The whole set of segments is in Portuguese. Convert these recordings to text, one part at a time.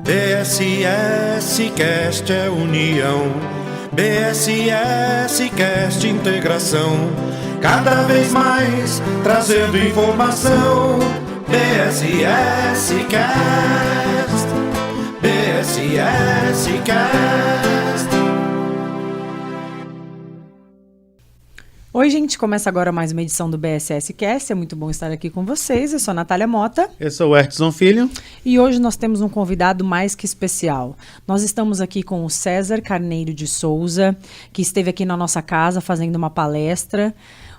BSS Cast é união, BSS Cast integração, cada vez mais trazendo informação. BSS Cast, BSS Cast. Oi, gente, começa agora mais uma edição do BSS Cast. É muito bom estar aqui com vocês. Eu sou a Natália Mota. Eu sou o Edson Filho. E hoje nós temos um convidado mais que especial. Nós estamos aqui com o César Carneiro de Souza, que esteve aqui na nossa casa fazendo uma palestra.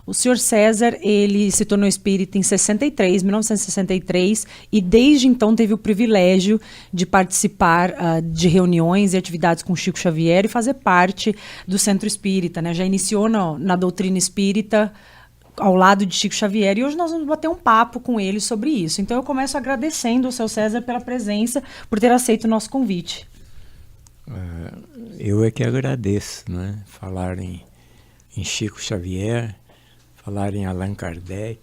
O senhor César, ele se tornou espírita em 1963, e desde então teve o privilégio de participar de reuniões e atividades com Chico Xavier e fazer parte do Centro Espírita, né? Já iniciou na doutrina espírita ao lado de Chico Xavier, e hoje nós vamos bater um papo com ele sobre isso. Então eu começo agradecendo ao seu César pela presença, por ter aceito o nosso convite. Eu é que agradeço, né? Falar em Chico Xavier, falar em Allan Kardec.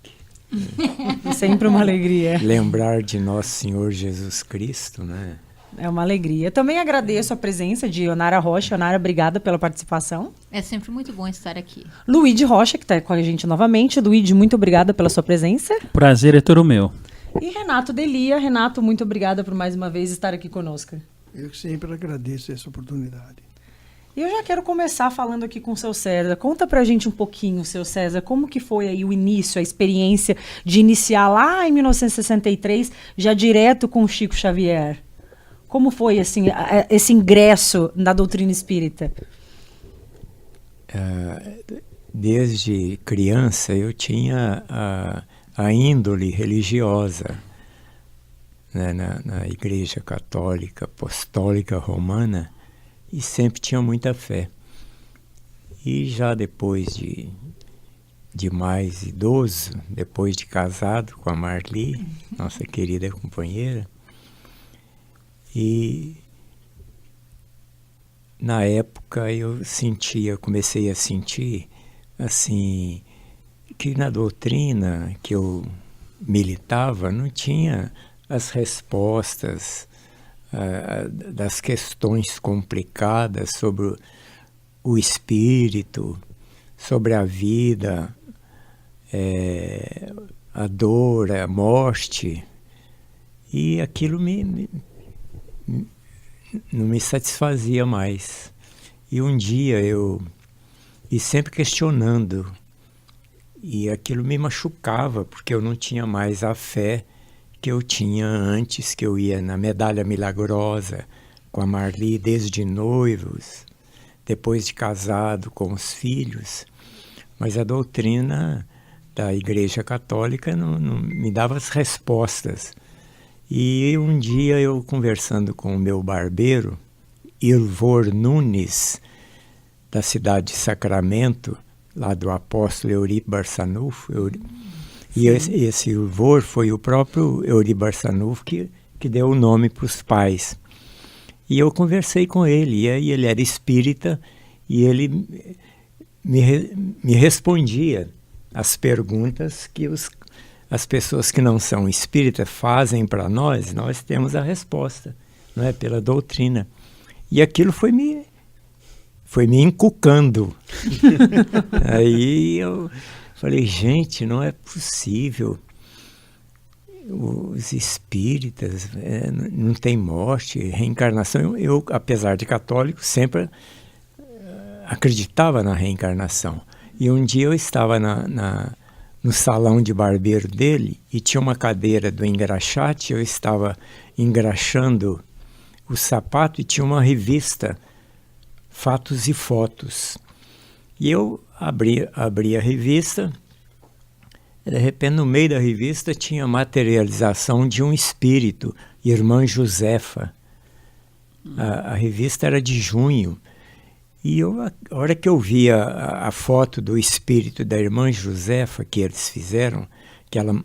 Sempre uma alegria. Lembrar de Nosso Senhor Jesus Cristo, né? É uma alegria. Também agradeço a presença de Onara Rocha. Onara, obrigada pela participação. É sempre muito bom estar aqui. Luíde Rocha, que está com a gente novamente. Luíde, muito obrigada pela sua presença. Prazer é todo meu. E Renato Delia. Renato, muito obrigada por mais uma vez estar aqui conosco. Eu sempre agradeço essa oportunidade. E eu já quero começar falando aqui com o seu César. Conta pra gente um pouquinho, seu César, como que foi aí o início, a experiência de iniciar lá em 1963, já direto com o Chico Xavier. Como foi assim, esse ingresso na doutrina espírita? Desde criança eu tinha a índole religiosa, né, na Igreja Católica Apostólica Romana, e sempre tinha muita fé. E já depois de mais idoso, depois de casado com a Marli, nossa querida companheira, e na época eu comecei a sentir assim, que na doutrina que eu militava não tinha as respostas das questões complicadas sobre o espírito, sobre a vida, a dor, a morte, e aquilo não me satisfazia mais. E um dia e sempre questionando, e aquilo me machucava, porque eu não tinha mais a fé que eu tinha antes, que eu ia na Medalha Milagrosa com a Marli desde noivos, depois de casado com os filhos, mas a doutrina da Igreja Católica não me dava as respostas. E um dia eu conversando com o meu barbeiro, Ilvor Nunes, da cidade de Sacramento, lá do apóstolo Euripe Barçanufo, e esse Ilvor foi o próprio Euripe Barçanufo que deu o nome para os pais. E eu conversei com ele, e aí ele era espírita, e ele me respondia as perguntas que as pessoas que não são espíritas fazem para nós temos a resposta, não é? Pela doutrina. E aquilo foi me encucando. Aí eu falei, gente, não é possível. Os espíritas não tem morte, reencarnação. Eu, apesar de católico, sempre acreditava na reencarnação. E um dia eu estava no salão de barbeiro dele e tinha uma cadeira do engraxate, eu estava engraxando o sapato e tinha uma revista, Fatos e Fotos. E eu abri a revista, e de repente no meio da revista tinha a materialização de um espírito, Irmã Josefa. A revista era de junho. E a hora que eu vi a foto do espírito da Irmã Josefa que eles fizeram, que ela,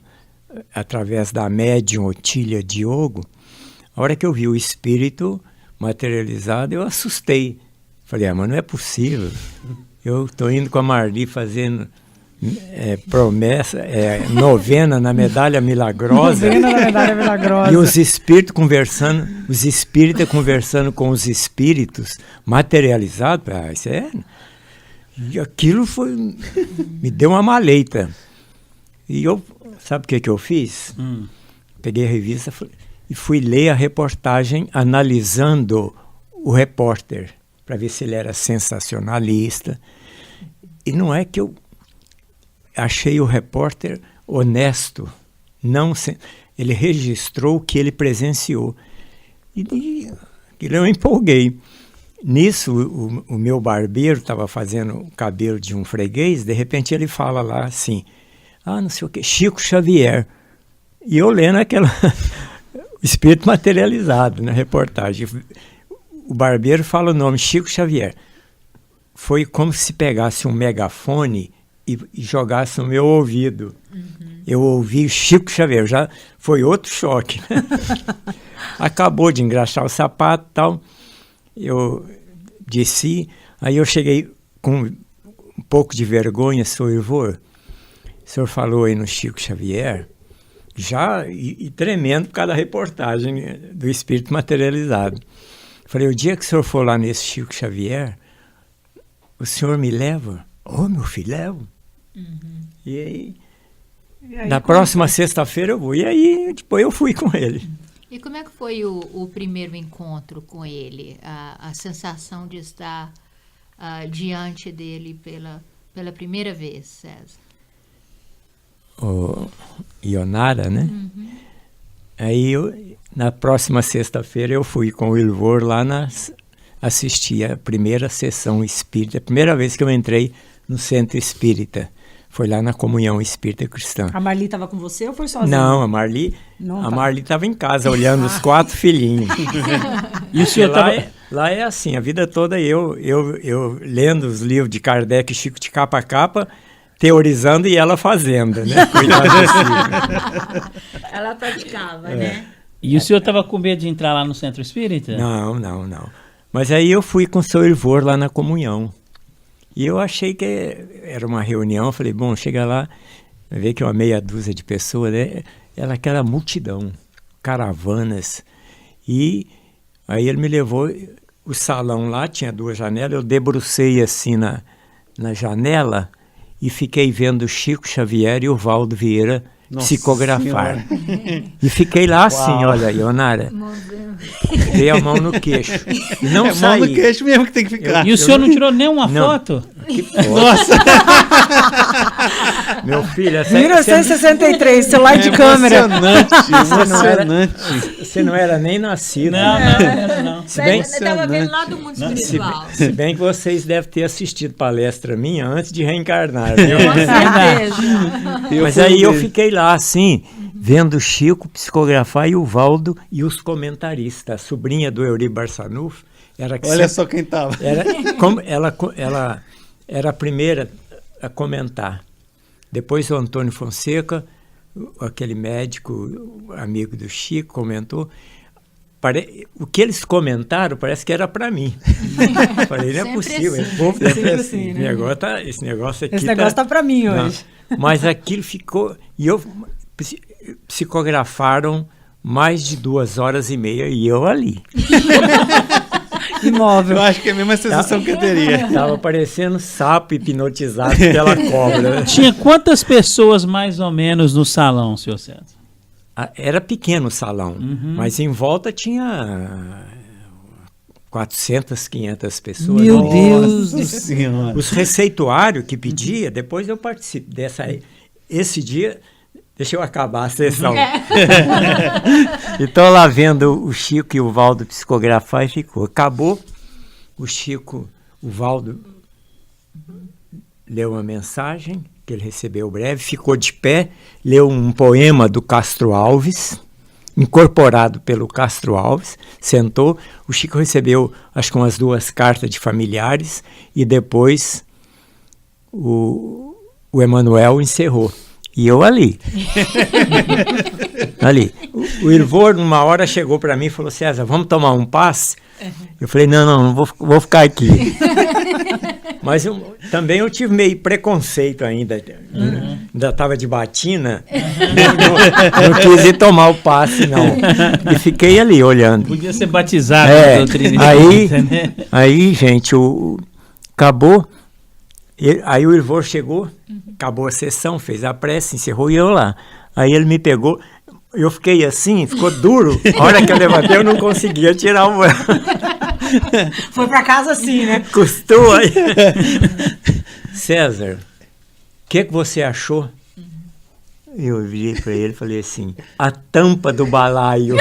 através da médium Otília Diogo, a hora que eu vi o espírito materializado, eu assustei. Falei, mas não é possível. Eu estou indo com a Marli fazendo promessa, novena na medalha milagrosa. Novena na medalha milagrosa. E os espíritos conversando com os espíritos materializados. Isso é... E aquilo me deu uma maleita. E eu, sabe o que eu fiz? Peguei a revista e fui ler a reportagem analisando o repórter, para ver se ele era sensacionalista. E não é que eu achei o repórter honesto. Ele registrou o que ele presenciou. E eu empolguei. Nisso, o meu barbeiro estava fazendo o cabelo de um freguês, de repente ele fala lá assim, não sei o que, Chico Xavier. E eu lendo aquela espírito materializado na reportagem. O barbeiro fala o nome, Chico Xavier. Foi como se pegasse um megafone e jogasse no meu ouvido. Eu ouvi Chico Xavier, já foi outro choque. Acabou de engraxar o sapato e tal. Eu desci, aí eu cheguei com um pouco de vergonha, senhor Ivor, o senhor falou aí no Chico Xavier, já e tremendo por causa da reportagem do espírito materializado. Falei, o dia que o senhor for lá nesse Chico Xavier, o senhor me leva? Meu filho, levo. E aí na próxima sexta-feira eu vou. E aí, depois eu fui com ele. E como é que foi o primeiro encontro com ele? A sensação de estar diante dele pela primeira vez, César? O Ionara, né? Aí, na próxima sexta-feira, eu fui com o Ilvor lá assistir a primeira sessão espírita. A primeira vez que eu entrei no centro espírita. Foi lá na Comunhão Espírita Cristã. A Marli estava com você ou foi sozinha? Não, a Marli estava em casa, olhando os 4 filhinhos. E o senhor lá é assim, a vida toda eu lendo os livros de Kardec e Chico de capa a capa, teorizando e ela fazendo, né? Ela praticava, né? E o senhor estava com medo de entrar lá no centro espírita? Não. Mas aí eu fui com o seu Ivor lá na Comunhão. E eu achei que era uma reunião, falei, bom, chega lá, vai ver que uma meia dúzia de pessoas, né? Era aquela multidão, caravanas. E aí ele me levou, o salão lá tinha 2 janelas, eu debrucei assim na janela e fiquei vendo o Chico Xavier e o Valdo Vieira psicografar. E fiquei lá assim, olha, Ionara, dei a mão no queixo. E não saí. Mão no queixo mesmo que tem que ficar. E o senhor não tirou nem uma foto? Que foto? Nossa! Meu filho, 1963, celular de câmera. Emocionante. Você não era nem nascido. Não. Se bem, estava vendo lá do mundo espiritual. se bem que vocês devem ter assistido palestra minha antes de reencarnar. Viu? Com certeza. Mas aí eu fiquei lá assim, vendo o Chico psicografar e o Valdo e os comentaristas. A sobrinha do Euri Barçanufo. Olha só quem estava. Ela era a primeira a comentar. Depois o Antônio Fonseca, aquele médico amigo do Chico, comentou. O que eles comentaram parece que era para mim. Falei, não é possível. Assim. Esse povo sempre assim, né? Esse negócio aqui. Esse negócio tá para mim hoje. Mas aquilo ficou... E psicografaram mais de 2h30 e eu ali. Imóvel. Eu acho que é a mesma sensação que eu teria. Estava parecendo sapo hipnotizado pela cobra. Tinha quantas pessoas mais ou menos no salão, senhor César? Era pequeno o salão, mas em volta tinha 400, 500 pessoas. Meu Deus do céu. Os receituários que pedia, depois eu participo esse dia, deixa eu acabar a sessão. E estou lá vendo o Chico e o Valdo psicografar e ficou. Acabou, o Chico, o Valdo leu uma mensagem que ele recebeu breve, ficou de pé, leu um poema do Castro Alves, incorporado pelo Castro Alves, sentou, o Chico recebeu, acho que umas 2 cartas de familiares, e depois o Emanuel encerrou. E eu ali. Ali. O Ilvor, numa hora, chegou para mim e falou, César, vamos tomar um passe? Eu falei, não vou ficar aqui. Mas também eu tive meio preconceito ainda. Ainda estava de batina. Não quis ir tomar o passe, não. E fiquei ali olhando. Podia ser batizado na doutrina espírita, né? Aí, gente, acabou. Aí o Irvor chegou, acabou a sessão, fez a prece, encerrou e eu lá. Aí ele me pegou, eu fiquei assim, ficou duro. A hora que eu levantei, eu não conseguia tirar o véu. Foi pra casa assim, né? Custou aí. César, o que você achou? Eu virei para ele e falei assim, a tampa do balaio.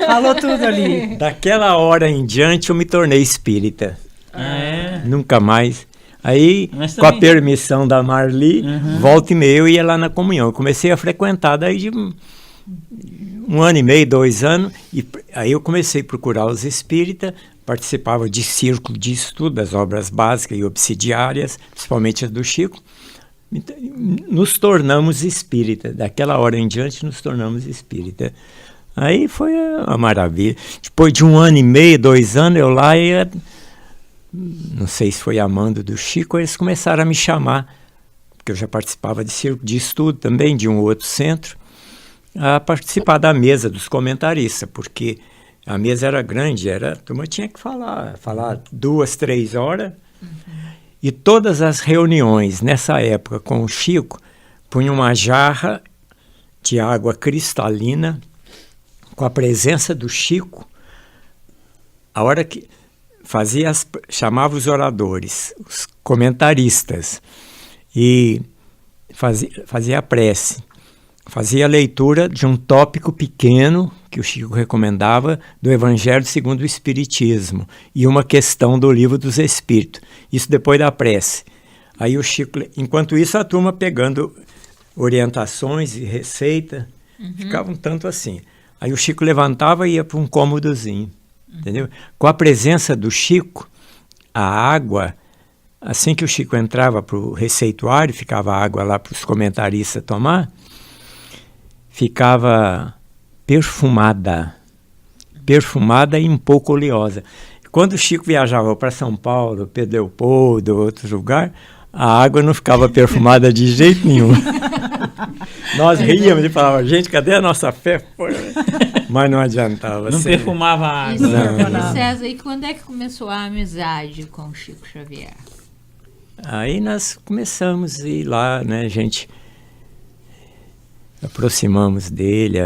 Falou tudo ali. Daquela hora em diante eu me tornei espírita. Nunca mais. Aí, com a permissão da Marli, volta e meia eu ia lá na comunhão. Eu comecei a frequentar daí de 1 ano e meio, 2 anos. E aí eu comecei a procurar os espíritas, participava de círculo de estudo das obras básicas e obsidiárias, principalmente as do Chico. Nos tornamos espírita. Daquela hora em diante nos tornamos espírita. Aí foi uma maravilha. Depois de 1 ano e meio, 2 anos, eu lá ia... Não sei se foi a mando do Chico, eles começaram a me chamar, porque eu já participava de círculo de estudo também, de um outro centro, a participar da mesa dos comentaristas, porque a mesa era grande, a turma tinha que falar 2, 3 horas, e todas as reuniões nessa época com o Chico, punha uma jarra de água cristalina, com a presença do Chico, a hora que chamava os oradores, os comentaristas, e fazia a prece, fazia a leitura de um tópico pequeno, que o Chico recomendava, do Evangelho segundo o Espiritismo, e uma questão do Livro dos Espíritos, isso depois da prece. Aí o Chico, enquanto isso a turma pegando orientações e receita, ficava um tanto assim. Aí o Chico levantava e ia para um cômodozinho. Entendeu? Com a presença do Chico, a água, assim que o Chico entrava para o receituário, ficava a água lá para os comentaristas tomar, ficava perfumada e um pouco oleosa. Quando o Chico viajava para São Paulo, Pedro Leopoldo, outro lugar, a água não ficava perfumada de jeito nenhum. Nós ríamos e falávamos, gente, cadê a nossa fé? Mas não adiantava. Não perfumava a água. Não. César, e quando é que começou a amizade com o Chico Xavier? Aí nós começamos a ir lá, né, a gente aproximamos dele.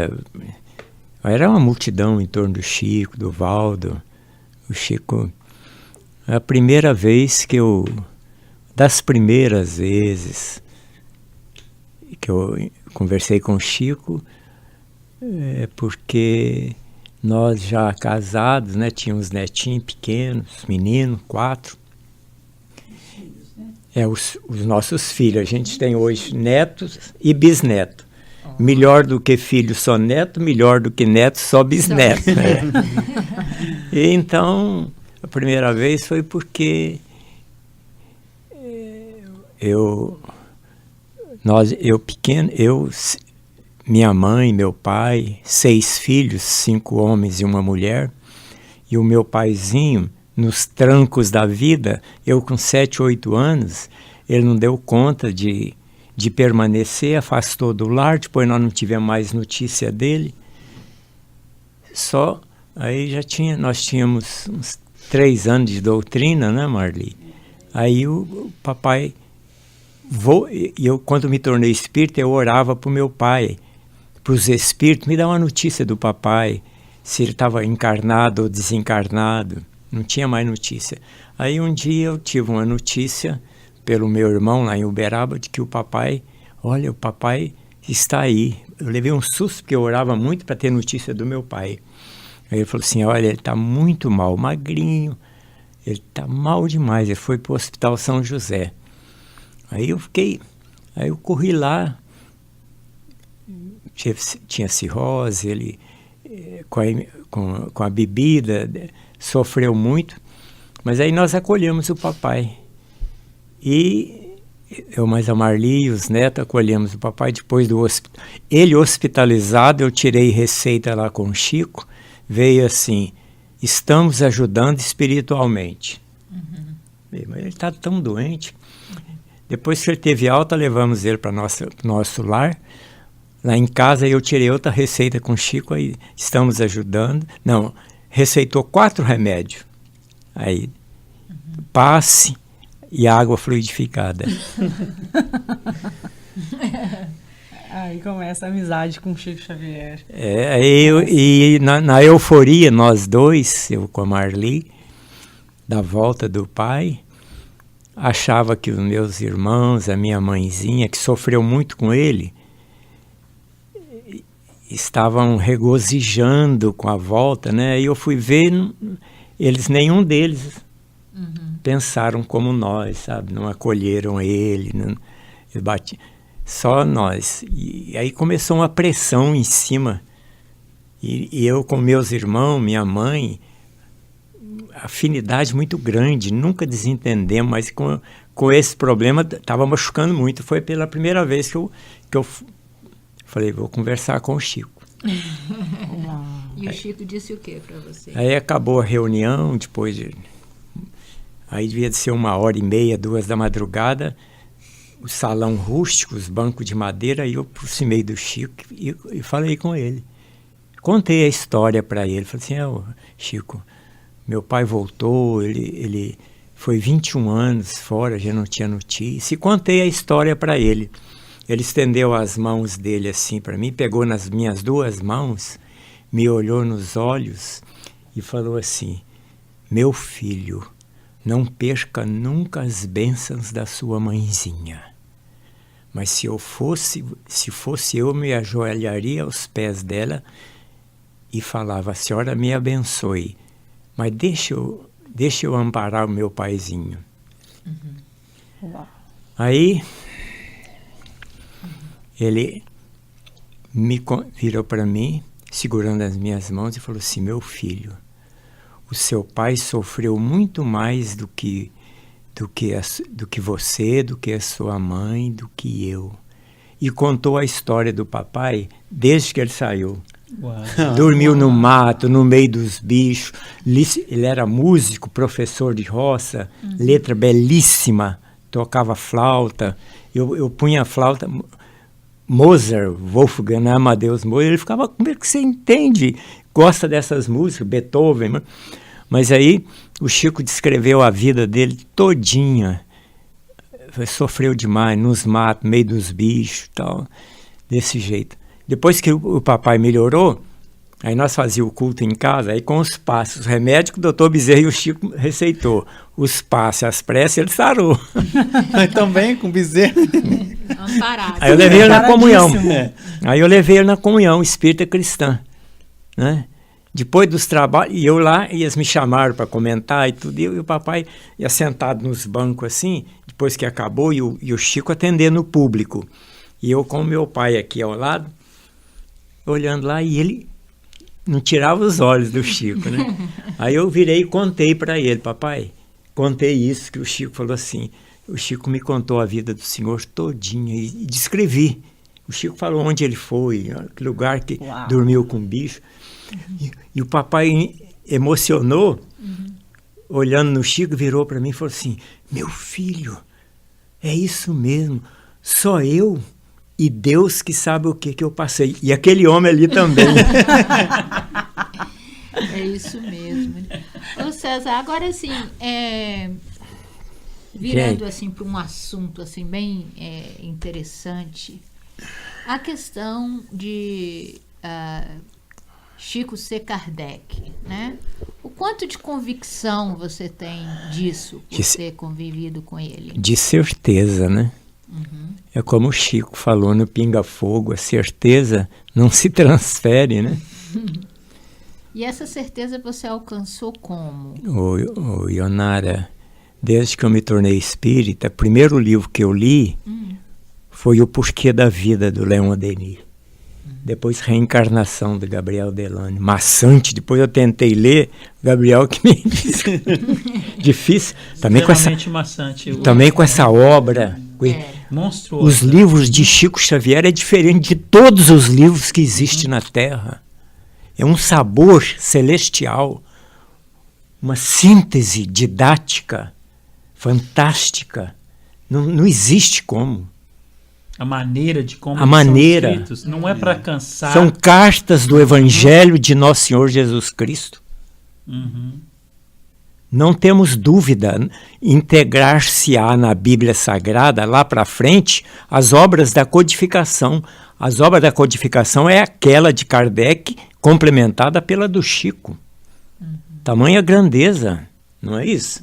Era uma multidão em torno do Chico, do Valdo. O Chico, a primeira vez das primeiras vezes que eu conversei com o Chico, porque nós já casados, né, tínhamos netinhos pequenos, meninos, 4. Os nossos filhos, a gente tem hoje netos e bisnetos. Melhor do que filho só neto, melhor do que neto só bisneto. E então, a primeira vez foi porque minha mãe, meu pai, 6 filhos, 5 homens e uma mulher, e o meu paizinho, nos trancos da vida, eu com 7, 8 anos, ele não deu conta de permanecer, afastou do lar, depois nós não tivemos mais notícia dele. Aí nós tínhamos uns 3 anos de doutrina, né, Marli? Aí o papai, quando me tornei espírita, eu orava para o meu pai, para os espíritos, me dá uma notícia do papai, se ele estava encarnado ou desencarnado, não tinha mais notícia. Aí um dia eu tive uma notícia pelo meu irmão lá em Uberaba, de que o papai está aí. Eu levei um susto, porque eu orava muito para ter notícia do meu pai. Aí ele falou assim, olha, ele está muito mal, magrinho, ele está mal demais, ele foi para o Hospital São José. Aí eu corri lá, tinha cirrose, ele com a bebida, sofreu muito, mas aí nós acolhemos o papai. E eu mais a Marli e os netos acolhemos o papai depois do hospital. Ele hospitalizado, eu tirei receita lá com o Chico, veio assim, estamos ajudando espiritualmente. Mas ele está tão doente. Depois que ele teve alta, levamos ele para nosso lar. Lá em casa eu tirei outra receita com o Chico, aí estamos ajudando. Não, receitou 4 remédios. Aí, passe e água fluidificada. Aí começa a amizade com o Chico Xavier. Na euforia, nós dois, eu com a Marli, da volta do pai, achava que os meus irmãos, a minha mãezinha, que sofreu muito com ele, estavam regozijando com a volta, né? E eu fui ver, nenhum deles pensaram como nós, sabe? Não acolheram ele, só nós. E aí começou uma pressão em cima. E eu com meus irmãos, minha mãe, afinidade muito grande, nunca desentendemos, mas com esse problema estava machucando muito. Foi pela primeira vez que eu falei, vou conversar com o Chico. E o Chico disse o que para você? Aí acabou a reunião, aí devia ser 1h30, 2 da madrugada, o salão rústico, os bancos de madeira, aí eu aproximei do Chico e falei com ele. Contei a história para ele, falei assim, Chico, meu pai voltou, ele foi 21 anos fora, já não tinha notícia. E contei a história para ele. Ele estendeu as mãos dele assim para mim, pegou nas minhas 2 mãos, me olhou nos olhos e falou assim, meu filho, não perca nunca as bênçãos da sua mãezinha. Mas se fosse eu, me ajoelharia aos pés dela e falava, a senhora me abençoe. Mas deixa eu amparar o meu paizinho. Aí, ele virou para mim, segurando as minhas mãos, e falou assim, meu filho, o seu pai sofreu muito mais do que você, do que a sua mãe, do que eu. E contou a história do papai desde que ele saiu. Uau. Dormiu no mato, no meio dos bichos. Ele era músico, professor de roça, letra belíssima, tocava flauta. Eu punha a flauta, Mozart, Wolfgang Amadeus Mozart, ele ficava, como é que você entende? Gosta dessas músicas, Beethoven. Mas aí o Chico descreveu a vida dele todinha. Sofreu demais, nos matos, no meio dos bichos, tal, desse jeito. Depois que o papai melhorou, aí nós fazíamos o culto em casa, aí com os passos, os remédios que o doutor Bezerra e o Chico receitou. Os passos, as preces, ele sarou. Também com Bezerra. Amparado. Aí eu levei ele na comunhão. Aí eu levei ele na comunhão espírita cristã, né? Depois dos trabalhos, e eu lá, e eles me chamaram para comentar e tudo, e o papai ia sentado nos bancos assim, depois que acabou, e o Chico atendendo o público. E eu com o meu pai aqui ao lado, olhando lá, e ele não tirava os olhos do Chico, né? Aí eu virei e contei para ele, papai, contei isso, que o Chico falou assim, o Chico me contou a vida do senhor todinha, e descrevi. O Chico falou onde ele foi, que lugar que dormiu com o bicho. E o papai emocionou, olhando no Chico, virou para mim e falou assim, meu filho, é isso mesmo, só eu e Deus que sabe o que eu passei. E aquele homem ali também. É isso mesmo. Ô César, agora assim, virando assim para um assunto assim bem interessante, a questão de Chico ser Kardec, né? O quanto de convicção você tem disso, por ter convivido com ele? De certeza, né? É como o Chico falou no Pinga Fogo, a certeza não se transfere, né? E essa certeza você alcançou como? Ô Ionara, desde que eu me tornei espírita, o primeiro livro que eu li foi O Porquê da Vida, do Leon Denis. Depois Reencarnação, do Gabriel Delane. Maçante, depois eu tentei ler, Gabriel que me disse. Difícil. Também maçante. Também com essa obra. Monstruoso. Os livros de Chico Xavier é diferente de todos os livros que existem na Terra. É um sabor celestial, uma síntese didática fantástica. Não existe como. A maneira de como A maneira. são escritos não é para cansar. São cartas do Evangelho de Nosso Senhor Jesus Cristo. Uhum. Não temos dúvida, integrar-se-á na Bíblia Sagrada, lá para frente, as obras da codificação. As obras da codificação é aquela de Kardec, complementada pela do Chico. Tamanha grandeza, não é isso?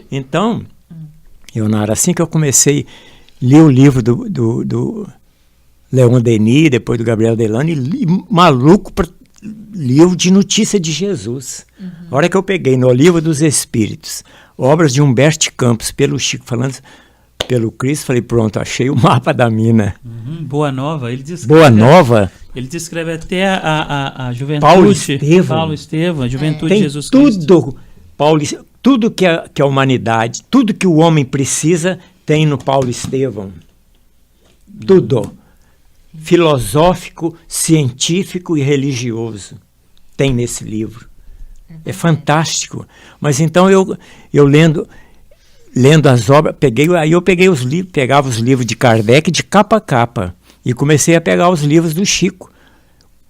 Então, Leonardo, assim que eu comecei a ler o livro do Leon Denis, depois do Gabriel Delano, e li, maluco para livro de notícia de Jesus. A hora que eu peguei no Livro dos Espíritos, obras de Humberto Campos, pelo Chico, falando pelo Cristo, falei, pronto, achei o mapa da mina. Boa Nova, ele descreve. Boa Nova. Ele descreve até a juventude. Paulo Estevão, a juventude tem de Jesus Cristo. Tudo que a humanidade, tudo que o homem precisa, tem no Paulo Estevão. Tudo. Filosófico, científico e religioso. Tem nesse livro. É fantástico. Mas então eu lendo as obras, eu peguei os livros, pegava os livros de Kardec de capa a capa e comecei a pegar os livros do Chico.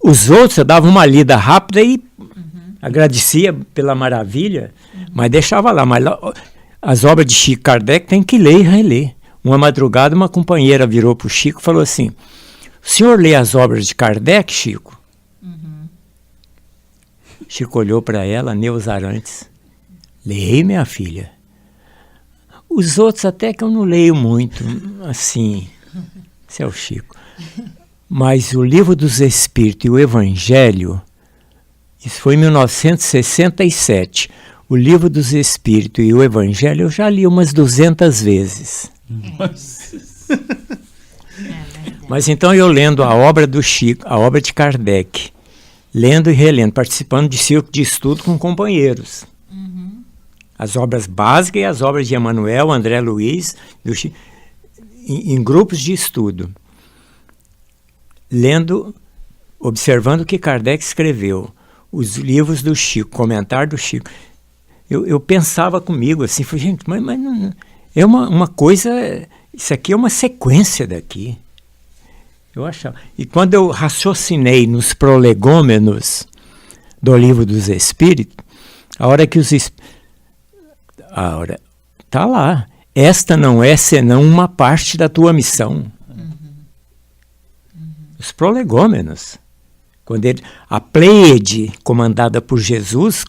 Os outros eu dava uma lida rápida e agradecia pela maravilha, mas deixava lá. Mas lá, as obras de Chico Kardec tem que ler e reler. Uma madrugada uma companheira virou para o Chico e falou assim: o senhor lê as obras de Kardec, Chico? Chico olhou para ela, Neuza Arantes. Leio, minha filha. Os outros até que eu não leio muito, assim. Esse é o Chico. Mas o Livro dos Espíritos e o Evangelho, isso foi em 1967. O Livro dos Espíritos e o Evangelho eu já li umas 200 vezes. Mas então eu lendo a obra do Chico, a obra de Kardec, lendo e relendo, participando de círculo de estudo com companheiros. As obras básicas e as obras de Emmanuel, André Luiz, do Chico, em grupos de estudo. Lendo, observando o que Kardec escreveu, os livros do Chico, comentário do Chico. Eu pensava comigo assim, falei, gente, mas não, é uma coisa, isso aqui é uma sequência daqui. Eu achava. E quando eu raciocinei nos prolegômenos do Livro dos Espíritos, a hora que está lá. Esta não é senão uma parte da tua missão. Os prolegômenos. Quando a Pleiade, comandada por Jesus,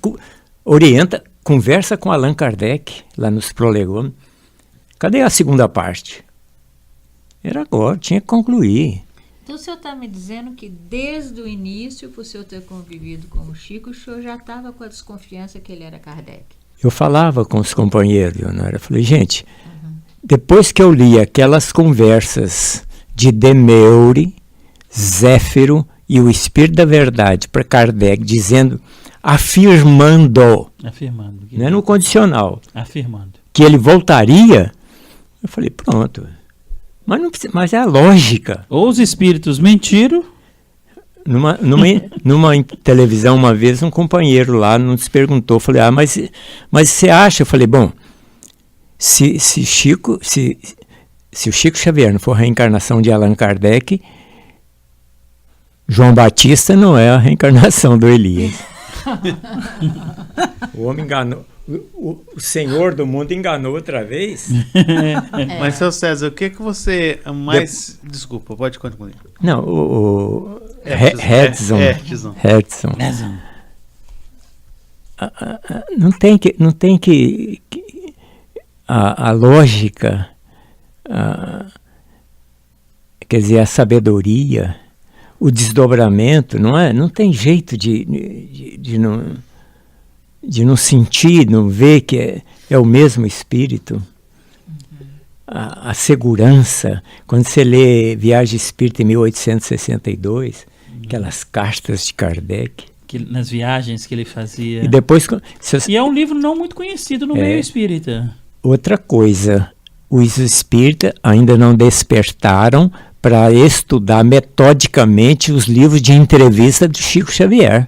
conversa com Allan Kardec, lá nos prolegômenos. Cadê a segunda parte? Era agora, tinha que concluir. Então o senhor está me dizendo que desde o início, por o senhor ter convivido com o Chico, o senhor já estava com a desconfiança que ele era Kardec? Eu falava com os companheiros, Leonora, eu falei, gente, depois que eu li aquelas conversas de Demeure, Zéfiro e o Espírito da Verdade para Kardec, afirmando, não é no condicional, afirmando que ele voltaria, eu falei, pronto. Mas é a lógica. Ou os espíritos mentiram. Numa televisão, uma vez, um companheiro lá nos perguntou, falei, mas você acha? Eu falei, bom, se o Chico Xavier não for a reencarnação de Allan Kardec, João Batista não é a reencarnação do Elias. O homem enganou. O Senhor do mundo enganou outra vez. Mas, seu César, o que você mais... Desculpa, pode continuar. Não, o Edson. Não tem que a lógica, quer dizer, a sabedoria, o desdobramento, não tem jeito de não sentir, não ver que é o mesmo espírito. A segurança, quando você lê Viagem Espírita em 1862, aquelas cartas de Kardec. Nas viagens que ele fazia. E depois... E é um livro não muito conhecido no meio espírita. Outra coisa, os espíritas ainda não despertaram para estudar metodicamente os livros de entrevista do Chico Xavier.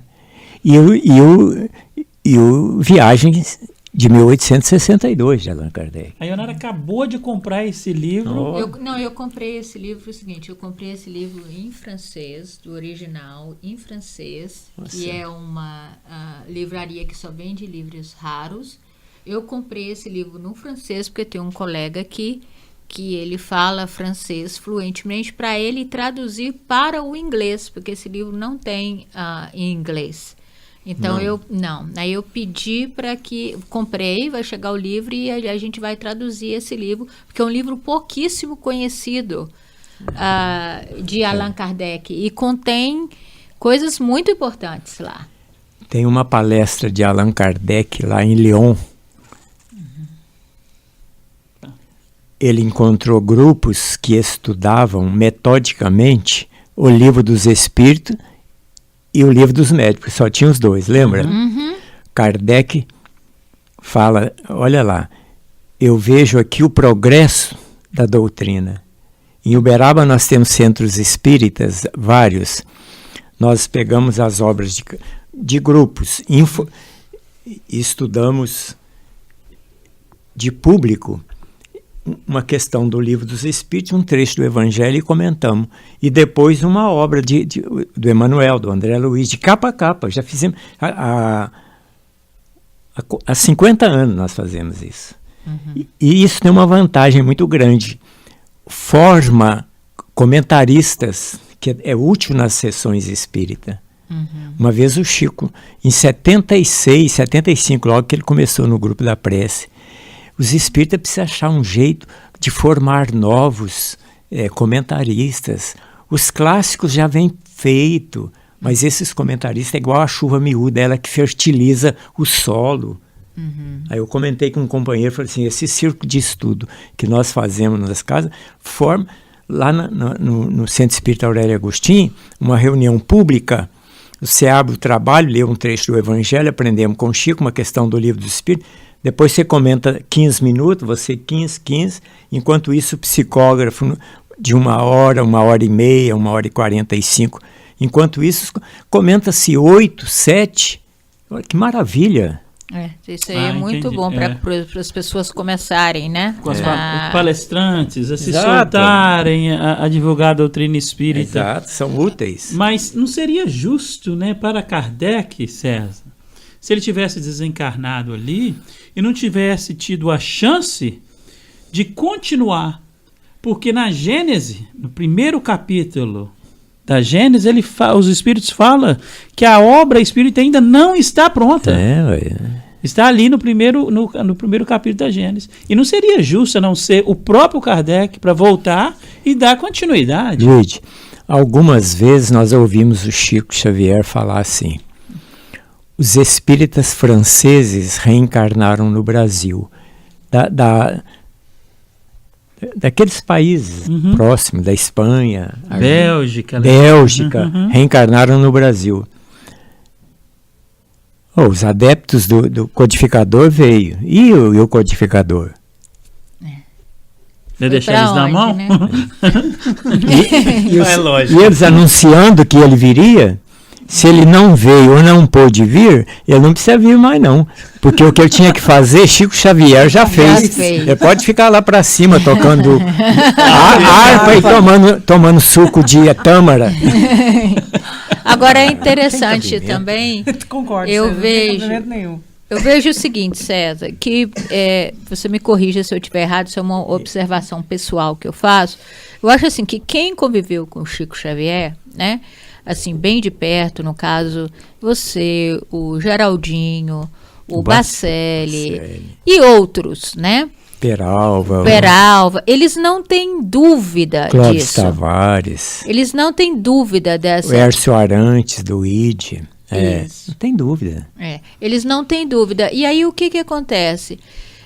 e o Viagens de 1862, de Allan Kardec. A Ionara acabou de comprar esse livro. Eu comprei esse livro, é o seguinte, eu comprei esse livro em francês, do original, em francês, que é uma livraria que só vende livros raros. Eu comprei esse livro no francês, porque tem um colega aqui que ele fala francês fluentemente, para ele traduzir para o inglês, porque esse livro não tem em inglês. Então, aí eu pedi para que, comprei, vai chegar o livro e a gente vai traduzir esse livro, porque é um livro pouquíssimo conhecido de Allan Kardec, e contém coisas muito importantes lá. Tem uma palestra de Allan Kardec lá em Lyon. Ele encontrou grupos que estudavam metodicamente o Livro dos Espíritos e o Livro dos Médicos, só tinha os dois, lembra? Kardec fala, olha lá, eu vejo aqui o progresso da doutrina. Em Uberaba nós temos centros espíritas, vários. Nós pegamos as obras de grupos, estudamos de público uma questão do Livro dos Espíritos, um trecho do Evangelho e comentamos. E depois uma obra do Emmanuel, do André Luiz, de capa a capa. Já fizemos. Há 50 anos nós fazemos isso. E isso tem uma vantagem muito grande. Forma comentaristas, que é útil nas sessões espíritas. Uma vez o Chico, em 76, 75, logo que ele começou no grupo da prece, os espíritas precisam achar um jeito de formar novos comentaristas. Os clássicos já vêm feito, mas esses comentaristas é igual a chuva miúda, ela que fertiliza o solo. Aí eu comentei com um companheiro, falei assim, esse círculo de estudo que nós fazemos nas casas, forma lá no Centro Espírita Aurélia Agostinho, uma reunião pública. Você abre o trabalho, lê um trecho do Evangelho, aprendemos com o Chico, uma questão do Livro dos Espíritos. Depois você comenta 15 minutos, você 15. Enquanto isso, o psicógrafo de 1 hora, 1h30, 1h45. Enquanto isso, comenta-se 8, 7. Olha que maravilha! Isso aí é muito bom para as pessoas começarem, né? Com os palestrantes, a se soltarem, a divulgar a doutrina espírita. Exato, são úteis. Mas não seria justo, né, para Kardec, César, se ele tivesse desencarnado ali e não tivesse tido a chance de continuar. Porque na Gênese, no primeiro capítulo da Gênese, os Espíritos falam que a obra espírita ainda não está pronta. Está ali no primeiro capítulo da Gênese. E não seria justo a não ser o próprio Kardec para voltar e dar continuidade. Luiz, algumas vezes nós ouvimos o Chico Xavier falar assim: os espíritas franceses reencarnaram no Brasil. Daqueles países próximos, da Espanha, Bélgica, reencarnaram no Brasil. Os adeptos do codificador veio. E o codificador? Vai deixar eles na mão? Né? E eles anunciando que ele viria. Se ele não veio ou não pôde vir, ele não precisa vir mais não. Porque o que ele tinha que fazer, Chico Xavier já fez. Ele pode ficar lá para cima tocando harpa e tomando suco de tâmara. Agora é interessante também. Concordo, eu César, vejo, não tem cabimento nenhum. Eu vejo o seguinte, César, que você me corrija se eu estiver errado, isso é uma observação pessoal que eu faço. Eu acho assim que quem conviveu com o Chico Xavier, né? Assim, bem de perto, no caso, você, o Geraldinho, o Bacelli e outros, né? Peralva, eles não têm dúvida Clóvis disso. Tavares. Eles não têm dúvida dessa. O Hércio Arantes, do ID. Não tem dúvida. Eles não têm dúvida. E aí o que acontece?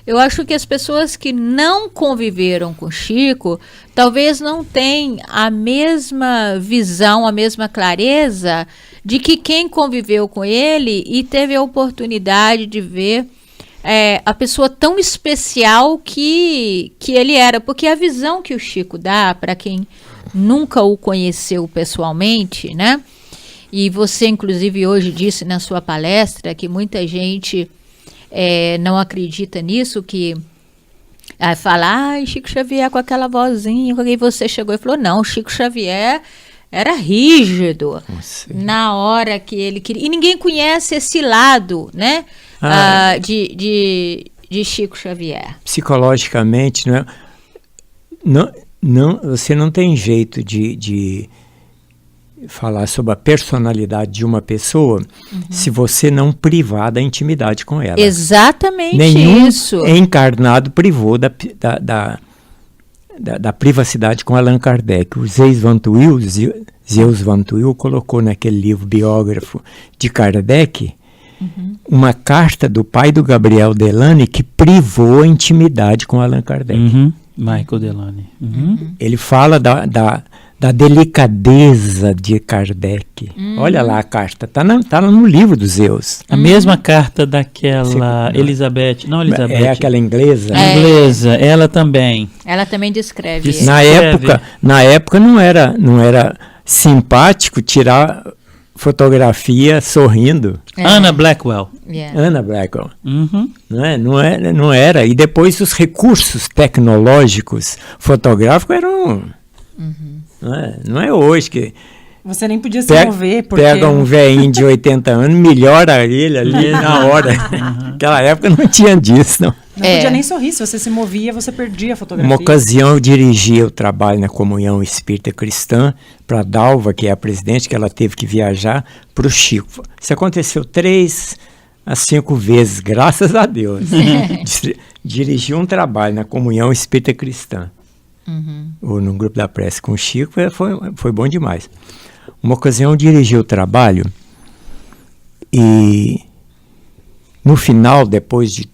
Eu acho que as pessoas que não conviveram com Chico talvez não tenham a mesma visão, a mesma clareza de que quem conviveu com ele e teve a oportunidade de ver a pessoa tão especial que ele era. Porque a visão que o Chico dá, para quem nunca o conheceu pessoalmente, né? E você, inclusive, hoje disse na sua palestra que muita gente não acredita nisso, que fala, Chico Xavier com aquela vozinha, e você chegou e falou, não, Chico Xavier era rígido na hora que ele queria. E ninguém conhece esse lado, né, de Chico Xavier. Psicologicamente, você não tem jeito de falar sobre a personalidade de uma pessoa se você não privar da intimidade com ela. Exatamente. Nenhum isso. encarnado privou da privacidade com Allan Kardec. O Zeus Van Tuyl colocou naquele livro biógrafo de Kardec uma carta do pai do Gabriel Delany que privou a intimidade com Allan Kardec. Michael Delany. Ele fala da delicadeza de Kardec. Olha lá a carta, tá no livro dos Zeus. A mesma carta daquela Elizabeth, não Elizabeth. É aquela inglesa. Inglesa, ela também. Ela também descreve. Na época não era simpático tirar fotografia sorrindo. Anna Blackwell. Anna Blackwell. Não era. E depois os recursos tecnológicos fotográficos eram... Não é hoje que... Você nem podia se mover. Porque... Pega um velhinho de 80 anos, melhora ele ali na hora. Naquela época não tinha disso, não. Não podia nem sorrir. Se você se movia, você perdia a fotografia. Uma ocasião eu dirigia o trabalho na Comunhão Espírita Cristã para a Dalva, que é a presidente, que ela teve que viajar para o Chico. Isso aconteceu 3 a 5 vezes, graças a Deus. Dirigi um trabalho na Comunhão Espírita Cristã. Ou no grupo da prece com o Chico, foi bom demais. Uma ocasião eu dirigi o trabalho e no final, depois de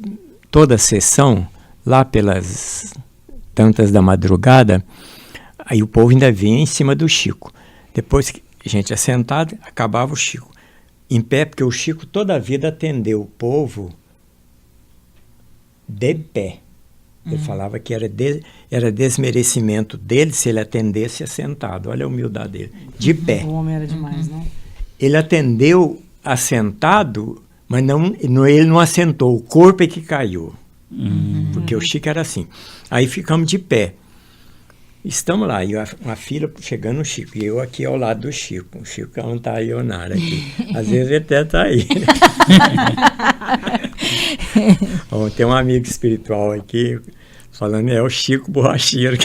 toda a sessão, lá pelas tantas da madrugada, aí o povo ainda vinha em cima do Chico. Depois que a gente assentado, acabava o Chico. Em pé, porque o Chico toda a vida atendeu o povo de pé. Ele falava que era desmerecimento dele se ele atendesse assentado. Olha a humildade dele. De pé. O homem era demais, né? Ele atendeu assentado, mas ele não assentou. O corpo é que caiu. Porque o Chico era assim. Aí ficamos de pé. Estamos lá, e uma fila chegando no Chico. E eu aqui ao lado do Chico. O Chico não está aí, Ionara aqui. Às vezes ele até está aí. Bom, tem um amigo espiritual aqui falando, é o Chico Borracheiro.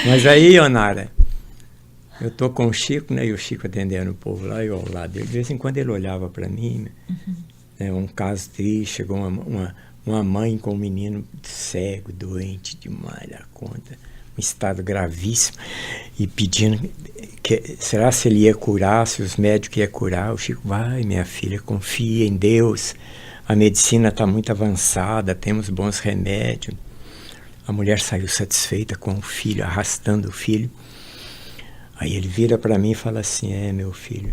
Mas aí, Ionara, eu tô com o Chico, né? E o Chico atendendo o povo lá, e eu ao lado dele. De vez em quando ele olhava para mim, né, um caso triste, chegou uma mãe com um menino cego, doente demais da conta, um estado gravíssimo, e pedindo será se ele ia curar, se os médicos iam curar. O Chico, vai, minha filha, confia em Deus, a medicina está muito avançada, temos bons remédios. A mulher saiu satisfeita com o filho, arrastando o filho. Aí ele vira para mim e fala assim, meu filho,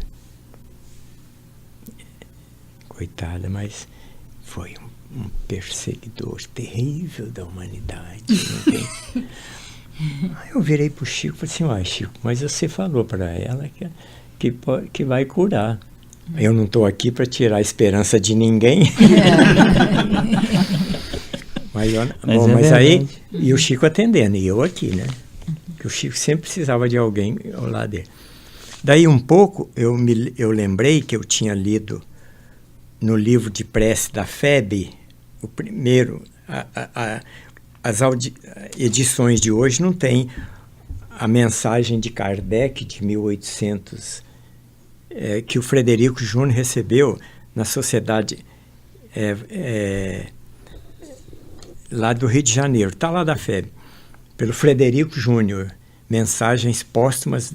coitada, mas foi um perseguidor terrível da humanidade. Aí eu virei pro Chico e falei assim, Chico, mas você falou para ela que vai curar. Eu não estou aqui para tirar a esperança de ninguém. Mas aí, e o Chico atendendo, e eu aqui, né? Que o Chico sempre precisava de alguém ao lado dele. Daí um pouco, eu lembrei que eu tinha lido no livro de prece da FEB, o primeiro, as edições de hoje não tem a mensagem de Kardec de 1800, que o Frederico Júnior recebeu na sociedade lá do Rio de Janeiro, está lá da FEB, pelo Frederico Júnior, mensagens póstumas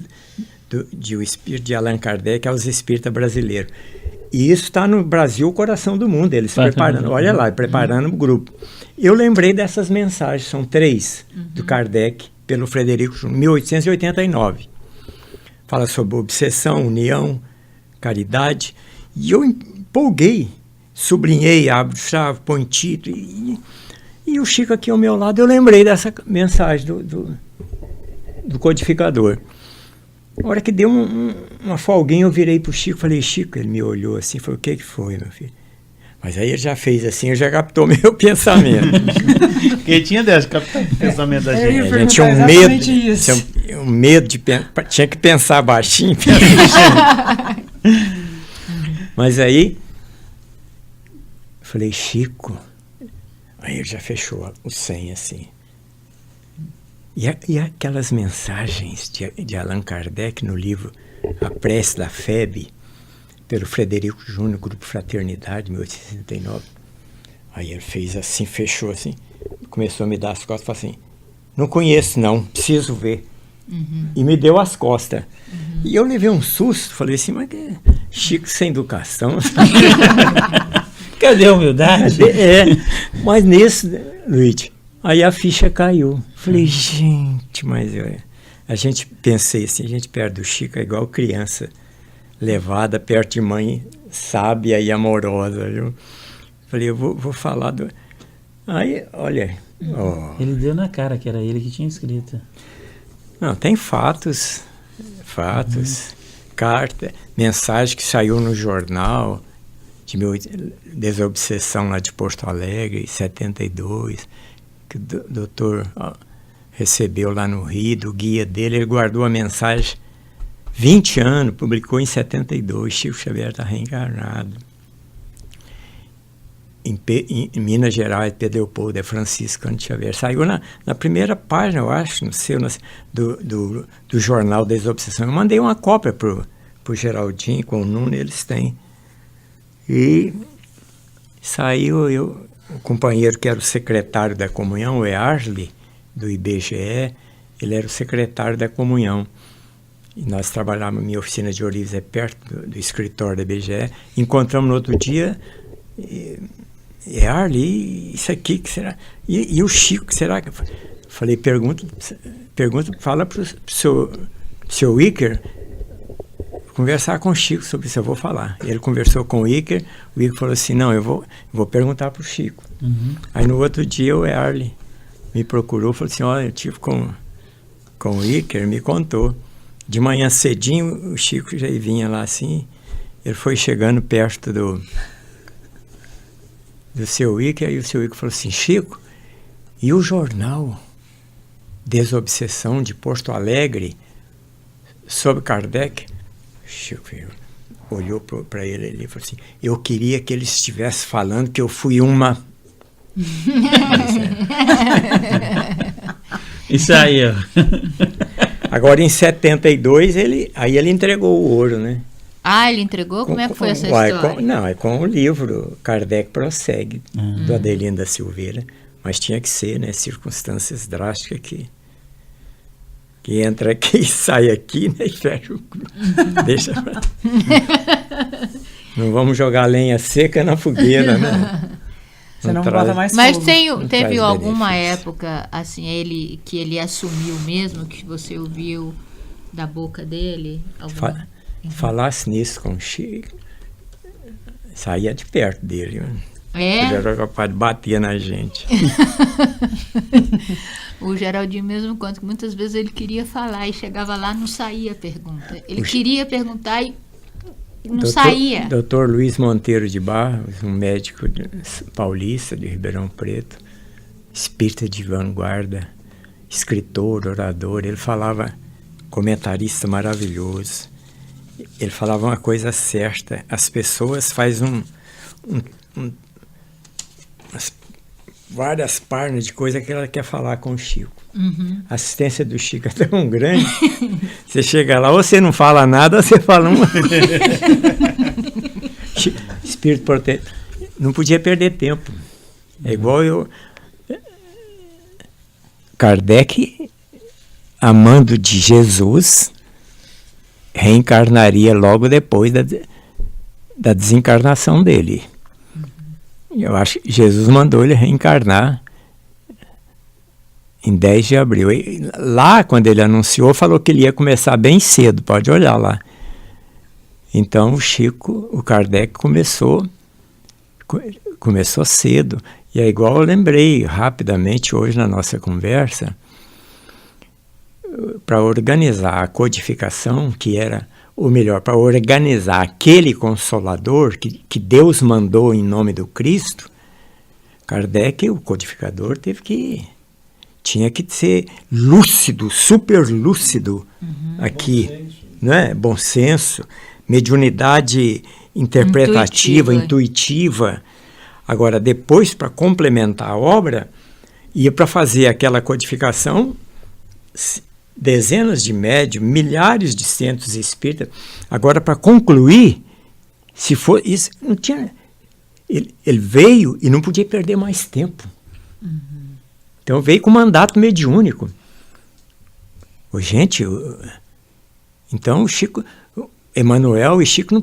de o espírito de Allan Kardec aos espíritas brasileiros. E isso está no Brasil, o coração do mundo, eles preparando, olha lá, preparando o grupo. Eu lembrei dessas mensagens, são 3, do Kardec, pelo Frederico Júnior, 1889. Fala sobre obsessão, união, caridade, e eu empolguei, sublinhei, abro chave, põe título, e o Chico aqui ao meu lado, eu lembrei dessa mensagem do codificador. A hora que deu uma folguinha, eu virei pro Chico, falei, Chico, ele me olhou assim, falou, o que foi, meu filho? Mas aí ele já fez assim, ele já captou meu pensamento. Quem tinha dessa captar o pensamento da gente? A gente tinha um medo de pensar, tinha que pensar baixinho. Mas aí, eu falei, Chico, aí ele já fechou o 100 assim. E aquelas mensagens de Allan Kardec no livro A Prece da Febe, pelo Frederico Júnior, Grupo Fraternidade, 1869. Aí ele fez assim, fechou assim, começou a me dar as costas, falou assim, não conheço não, preciso ver. E me deu as costas. E eu levei um susto, falei assim, mas que Chico sem educação. Cadê a humildade? Mas nesse, Luiz, aí a ficha caiu. Falei, gente, mas a gente pensei assim, a gente perto do Chico é igual criança levada perto de mãe sábia e amorosa, viu? Falei, eu vou falar do... Aí, olha... Ele deu na cara que era ele que tinha escrito. Não, tem fatos, carta, mensagem que saiu no jornal, de Desobsessão lá de Porto Alegre, em 72, que o doutor recebeu lá no Rio, do guia dele, ele guardou a mensagem 20 anos, publicou em 72, Chico Xavier está reencarnado. Em Minas Gerais, Pedro Leopoldo, é Francisco Cândido Xavier. Saiu na primeira página, eu acho, no seu, do jornal Desobsessão. Eu mandei uma cópia pro Geraldinho, com o Nuno, eles têm. E saiu o companheiro que era o secretário da comunhão, o Early, do IBGE, ele era o secretário da comunhão. E nós trabalhávamos, minha oficina de Olivos é perto do escritório da IBGE. Encontramos no outro dia, Early, isso aqui, que será? E o Chico, que será? Falei, pergunta, fala pro seu Iker conversar com o Chico sobre isso, eu vou falar. Ele conversou com o Iker falou assim, não, eu vou perguntar pro Chico. Aí no outro dia o Early me procurou, falou assim, olha, eu tive com o Iker, me contou. De manhã cedinho, o Chico já vinha lá assim, ele foi chegando perto do seu Iker, aí o seu Iker falou assim, Chico, e o jornal Desobsessão de Porto Alegre sobre Kardec? Chico olhou para ele e falou assim, eu queria que ele estivesse falando que eu fui uma... Isso aí, ó. Agora, em 72, ele entregou o ouro, né? Ah, ele entregou? Como é que foi essa história? É com o livro Kardec Prossegue, do Adelino da Silveira. Mas tinha que ser, né? Circunstâncias drásticas que entra aqui e sai aqui, né? E fecha o... Deixa pra... Não vamos jogar lenha seca na fogueira, né? Você não bota mais Mas fogo. teve alguma época, assim, que ele assumiu mesmo, que você ouviu da boca dele? Falasse nisso com o Chico, saía de perto dele. Né? É? Ele era capaz de bater na gente. O Geraldinho mesmo conta que muitas vezes ele queria falar e chegava lá, não saía a pergunta. Ele queria perguntar e não saía. Dr. Luiz Monteiro de Barros, um médico paulista de Ribeirão Preto, espírita de vanguarda, escritor, orador, ele falava, comentarista maravilhoso, ele falava uma coisa certa, as pessoas fazem várias páginas de coisa que ela quer falar com o Chico. A assistência do Chico é tão grande, você chega lá, ou você não fala nada, ou você fala uma... Espírito protetor. Não podia perder tempo. É igual eu... Kardec, amando de Jesus, reencarnaria logo depois da desencarnação dele. Eu acho que Jesus mandou ele reencarnar em 10 de abril. E lá, quando ele anunciou, falou que ele ia começar bem cedo, pode olhar lá. Então, o Kardec começou cedo. E é igual eu lembrei rapidamente hoje na nossa conversa, para organizar a codificação, que era, ou melhor, para organizar aquele Consolador que Deus mandou em nome do Cristo, Kardec, o codificador, tinha que ser lúcido, super lúcido aqui, né? Bom senso, mediunidade interpretativa, intuitiva. Agora, depois, para complementar a obra, ia para fazer aquela codificação, dezenas de médiuns, milhares de centros espíritas. Agora, para concluir, se for isso, não tinha. Ele veio e não podia perder mais tempo. Então veio com mandato mediúnico. Gente, então o Chico, Emmanuel e Chico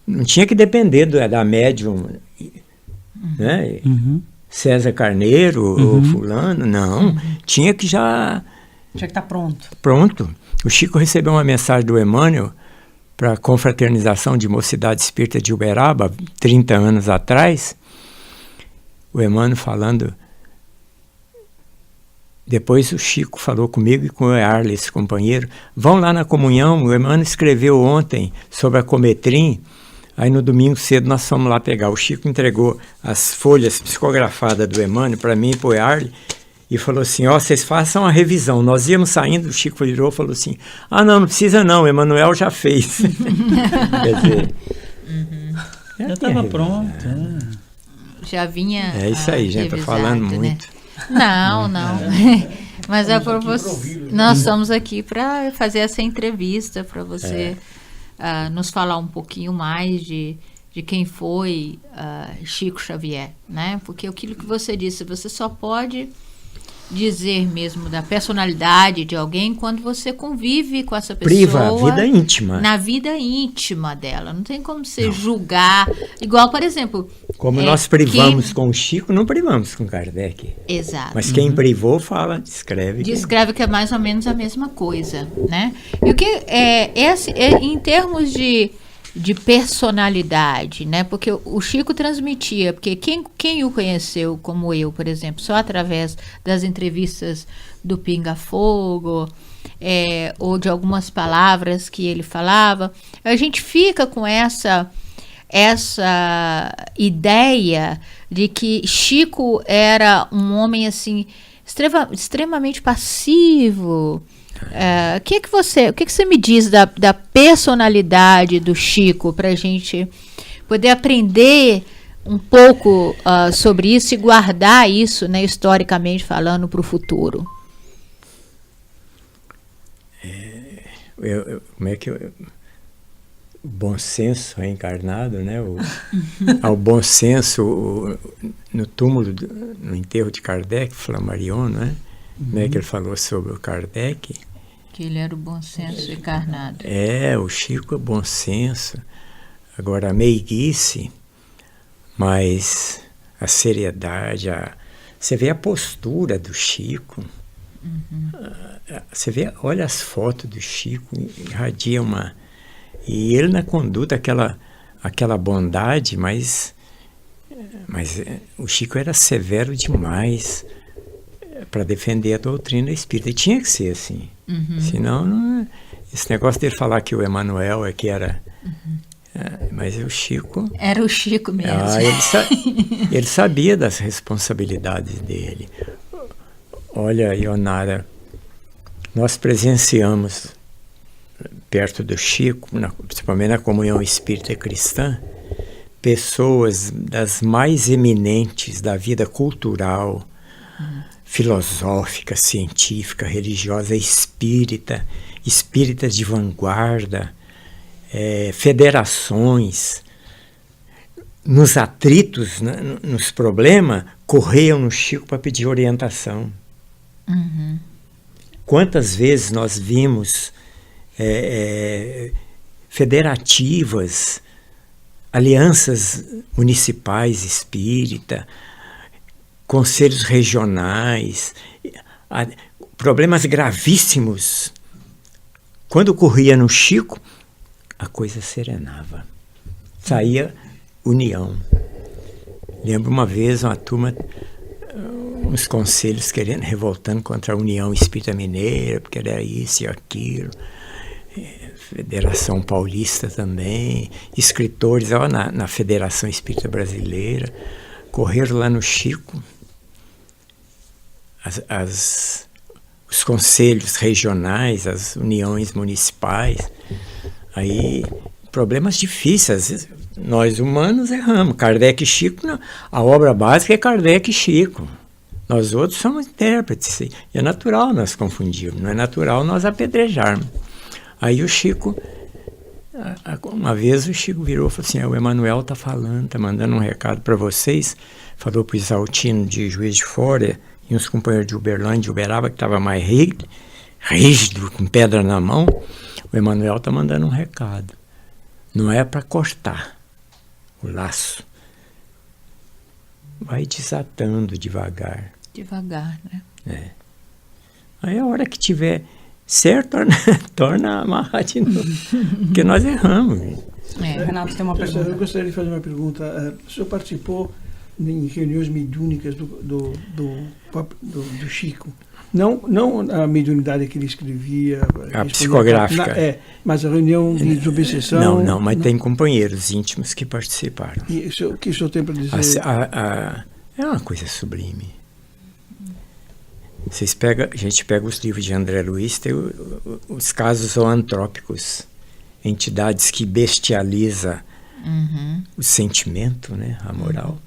não tinha que depender da médium, né? César Carneiro ou fulano, não. Tinha que já... Tinha que estar pronto. Pronto. O Chico recebeu uma mensagem do Emmanuel para a confraternização de Mocidade Espírita de Uberaba, 30 anos atrás. O Emmanuel falando... Depois o Chico falou comigo e com o Arles, esse companheiro, vão lá na comunhão. O Emmanuel escreveu ontem sobre a Cometrim. Aí no domingo cedo nós fomos lá pegar. O Chico entregou as folhas psicografadas do Emmanuel para mim e para o Arles e falou assim, vocês façam a revisão. Nós íamos saindo, o Chico virou e falou assim, não precisa não, o Emmanuel já fez. Quer dizer... Já estava pronto. Já vinha É isso aí, gente, estou falando muito. Não. Mas é para você. Nós estamos aqui para fazer essa entrevista, para você nos falar um pouquinho mais de quem foi Chico Xavier, né? Porque aquilo que você disse, você só pode dizer mesmo da personalidade de alguém quando você convive com essa pessoa. Priva a vida íntima. Na vida íntima dela. Não tem como você julgar. Igual, por exemplo... Como nós privamos com o Chico, não privamos com Kardec. Exato. Mas quem privou, fala, descreve. Descreve que é mais ou menos a mesma coisa, né? E o que em termos de personalidade, né? Porque o Chico transmitia, porque quem o conheceu, como eu, por exemplo, só através das entrevistas do Pinga Fogo, ou de algumas palavras que ele falava, a gente fica com essa ideia de que Chico era um homem assim extremamente passivo. O que você me diz da personalidade do Chico, para a gente poder aprender um pouco sobre isso e guardar isso, né, historicamente falando, para o futuro? O bom senso reencarnado, né? Ao bom senso no túmulo, no enterro de Kardec, Flammarion, né? Né, que ele falou sobre o Kardec. Que ele era o bom senso encarnado. O Chico é bom senso. Agora, a meiguice, mas a seriedade, você vê a postura do Chico. Você vê, olha as fotos do Chico, irradia uma... E ele na conduta, aquela bondade, mas o Chico era severo demais para defender a doutrina espírita. E tinha que ser assim. Senão, esse negócio dele falar que o Emmanuel que era... mas o Chico... Era o Chico mesmo. Ele sabia das responsabilidades dele. Olha, Ionara, nós presenciamos perto do Chico, principalmente na comunhão espírita cristã, pessoas das mais eminentes da vida cultural, filosófica, científica, religiosa, espíritas de vanguarda, federações, nos atritos, nos problemas, correiam no Chico para pedir orientação. Quantas vezes nós vimos federativas, alianças municipais espírita, conselhos regionais, problemas gravíssimos. Quando ocorria no Chico, a coisa serenava. Saía união. Lembro uma vez uma turma uns conselhos revoltando contra a União Espírita Mineira, porque era isso e aquilo. Federação Paulista também, escritores na Federação Espírita Brasileira, correram lá no Chico, os conselhos regionais, as uniões municipais, aí problemas difíceis, às vezes nós humanos erramos, Kardec e Chico, não, a obra básica é Kardec e Chico, nós outros somos intérpretes, e é natural nós confundirmos, não é natural nós apedrejarmos. Aí o Chico, uma vez o Chico virou e falou assim, o Emanuel está falando, está mandando um recado para vocês, falou para o Isaltino de Juiz de Fora e uns companheiros de Uberlândia, de Uberaba, que estava mais rígido, com pedra na mão, o Emanuel está mandando um recado. Não é para cortar o laço. Vai desatando devagar. Devagar, né? Aí a hora que tiver certo, torna a amarrar de novo. Porque nós erramos. Renato, tem uma Professor, pergunta. eu gostaria de fazer uma pergunta. O senhor participou em reuniões mediúnicas do Chico? Não a mediunidade que ele escrevia. A psicográfica. Mas a reunião de desobsessão. Não, mas tem companheiros íntimos que participaram. E o que o senhor tem para dizer? É uma coisa sublime. A gente pega os livros de André Luiz, tem os casos zoantrópicos, entidades que bestializam o sentimento, né, a moral.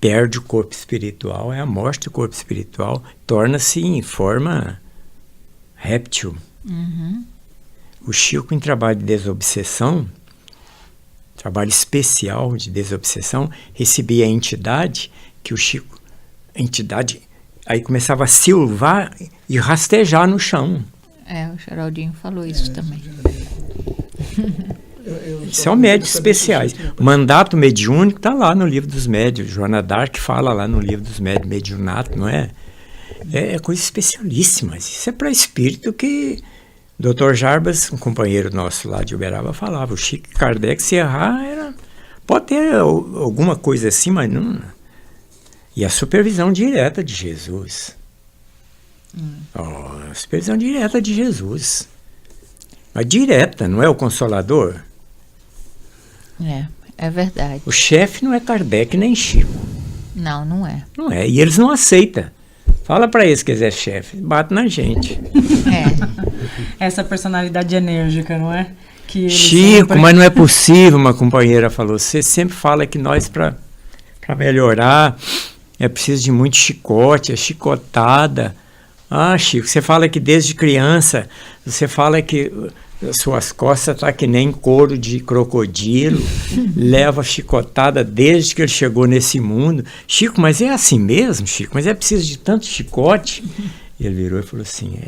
Perde o corpo espiritual, é a morte do corpo espiritual, torna-se em forma réptil. O Chico, em trabalho de desobsessão, trabalho especial de desobsessão, recebia a entidade que o Chico, a entidade, aí começava a silvar e rastejar no chão. O Geraldinho falou isso também. São médios especiais. O mandato mediúnico está lá no livro dos médios. Joana d'Arc fala lá no livro dos médios, mediunato, não é? É coisa especialíssima. Isso é para espírito que Dr. Jarbas, um companheiro nosso lá de Uberaba, falava. O Chico Kardec, se errar, pode ter alguma coisa assim, mas não. E a supervisão direta de Jesus. A supervisão direta de Jesus. Mas direta, não é o Consolador? É verdade. O chefe não é Kardec nem Chico. Não é. Não é, e eles não aceitam. Fala para eles que eles é chefe, bate na gente. Essa personalidade enérgica, não é? Que Chico, sempre... mas não é possível, uma companheira falou. Você sempre fala que nós, para melhorar, é preciso de muito chicote, chicotada. Chico, você fala que desde criança, você fala que suas costas tá que nem couro de crocodilo, leva chicotada desde que ele chegou nesse mundo. Chico, mas é assim mesmo, Chico? Mas é preciso de tanto chicote? E ele virou e falou assim,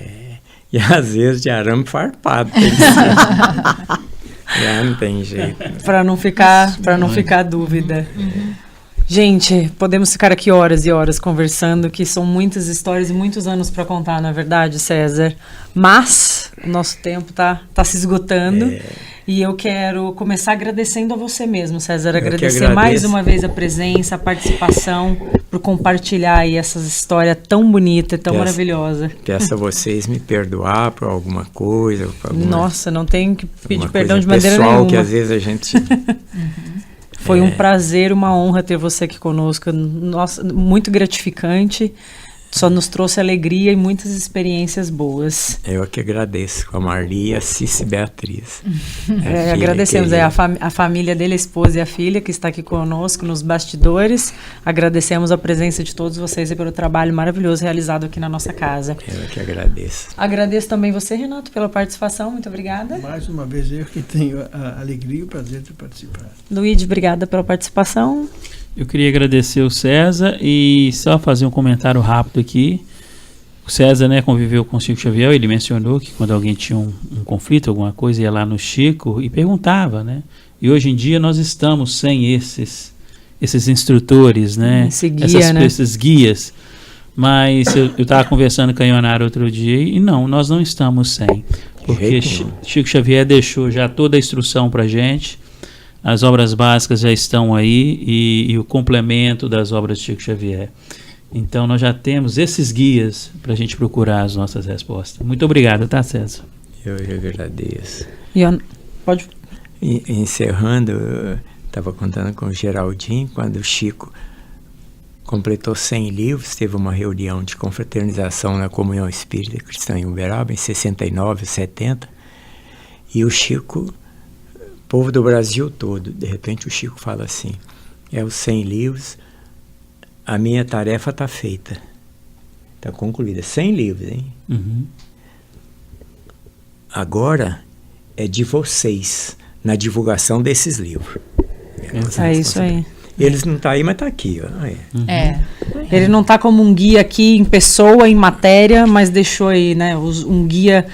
e às vezes de arame farpado. Não tem jeito. Para não ficar dúvida. Gente, podemos ficar aqui horas e horas conversando, que são muitas histórias e muitos anos para contar, não é verdade, César? Mas o nosso tempo tá se esgotando e eu quero começar agradecendo a você mesmo, César. Agradecer mais uma vez a presença, a participação, por compartilhar aí essas histórias tão bonitas, tão maravilhosas. Peço a vocês me perdoar por alguma coisa. Nossa, não tenho que pedir perdão de maneira pessoal nenhuma. Que às vezes a gente... Foi um prazer, uma honra ter você aqui conosco. Nossa, muito gratificante. Só nos trouxe alegria e muitas experiências boas. Eu que agradeço, com a Marli e a Cici Beatriz. Agradecemos a família dele, a esposa e a filha, que está aqui conosco nos bastidores. Agradecemos a presença de todos vocês e pelo trabalho maravilhoso realizado aqui na nossa casa. Eu que agradeço. Agradeço também você, Renato, pela participação. Muito obrigada. Mais uma vez, eu que tenho a alegria e o prazer de participar. Luíde, obrigada pela participação. Eu queria agradecer o César e só fazer um comentário rápido aqui. O César, conviveu com o Chico Xavier, ele mencionou que quando alguém tinha um conflito, alguma coisa, ia lá no Chico e perguntava, E hoje em dia nós estamos sem esses instrutores, Esse guia, esses guias. Mas eu estava conversando com a Ionara outro dia e nós não estamos sem. Porque Chico Xavier deixou já toda a instrução para a gente. As obras básicas já estão aí e o complemento das obras de Chico Xavier. Então nós já temos esses guias para a gente procurar as nossas respostas. Muito obrigado, tá, César? Eu agradeço. Pode. Encerrando, eu estava contando com o Geraldinho, quando o Chico completou 100 livros, teve uma reunião de confraternização na Comunhão Espírita Cristã em Uberaba, em 69, 70, e o Chico, povo do Brasil todo, de repente o Chico fala assim, os 100 livros, a minha tarefa está feita, está concluída, 100 livros, hein? Uhum. Agora é de vocês, na divulgação desses livros. É isso aí. Eles não estão aí, mas está aqui. Ó. Ele não está como um guia aqui em pessoa, em matéria, mas deixou aí, né, um guia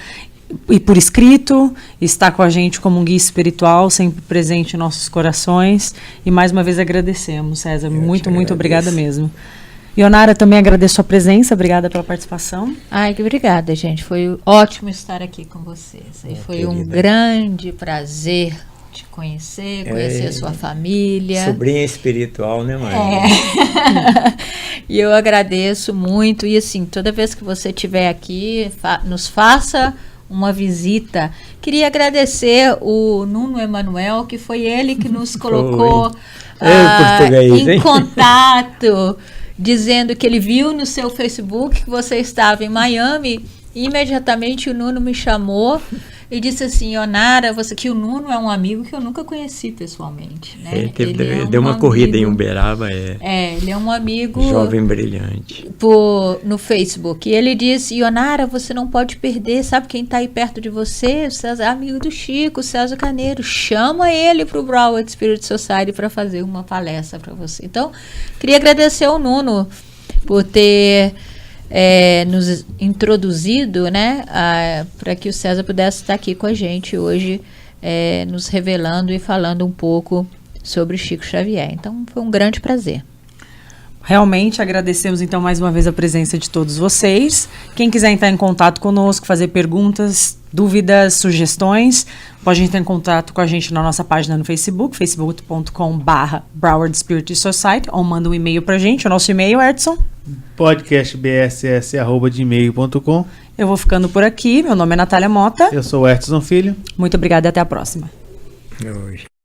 e por escrito, está com a gente como um guia espiritual, sempre presente em nossos corações. E mais uma vez agradecemos, César. Muito obrigada mesmo. Ionara, também agradeço a presença, obrigada pela participação. Ai, que obrigada, gente. Foi ótimo estar aqui com vocês. E foi um grande prazer te conhecer a sua família. Sobrinha espiritual, né, mãe? E eu agradeço muito. E assim, toda vez que você estiver aqui, nos faça uma visita. Queria agradecer o Nuno Emanuel, que foi ele que nos colocou em contato, dizendo que ele viu no seu Facebook que você estava em Miami. E imediatamente o Nuno me chamou e disse assim, Ionara, que o Nuno é um amigo que eu nunca conheci pessoalmente, né? Ele deu uma corrida em Uberaba, ele é um amigo jovem brilhante no Facebook. E ele disse, Ionara, você não pode perder, sabe quem está aí perto de você? O César, amigo do Chico, o César Caneiro, chama ele para o Broward Spirit Society para fazer uma palestra para você. Então, queria agradecer ao Nuno por ter nos introduzido, né, para que o César pudesse estar aqui com a gente hoje, nos revelando e falando um pouco sobre Chico Xavier. Então, foi um grande prazer. Realmente agradecemos então mais uma vez a presença de todos vocês. Quem quiser entrar em contato conosco, fazer perguntas, dúvidas, sugestões, pode entrar em contato com a gente na nossa página no Facebook, facebook.com/Broward Spirit Society, ou manda um e-mail pra gente. O nosso e-mail, Edson? podcastbss@gmail.com. Eu vou ficando por aqui. Meu nome é Natália Mota. Eu sou o Edson Filho. Muito obrigada e até a próxima. hoje.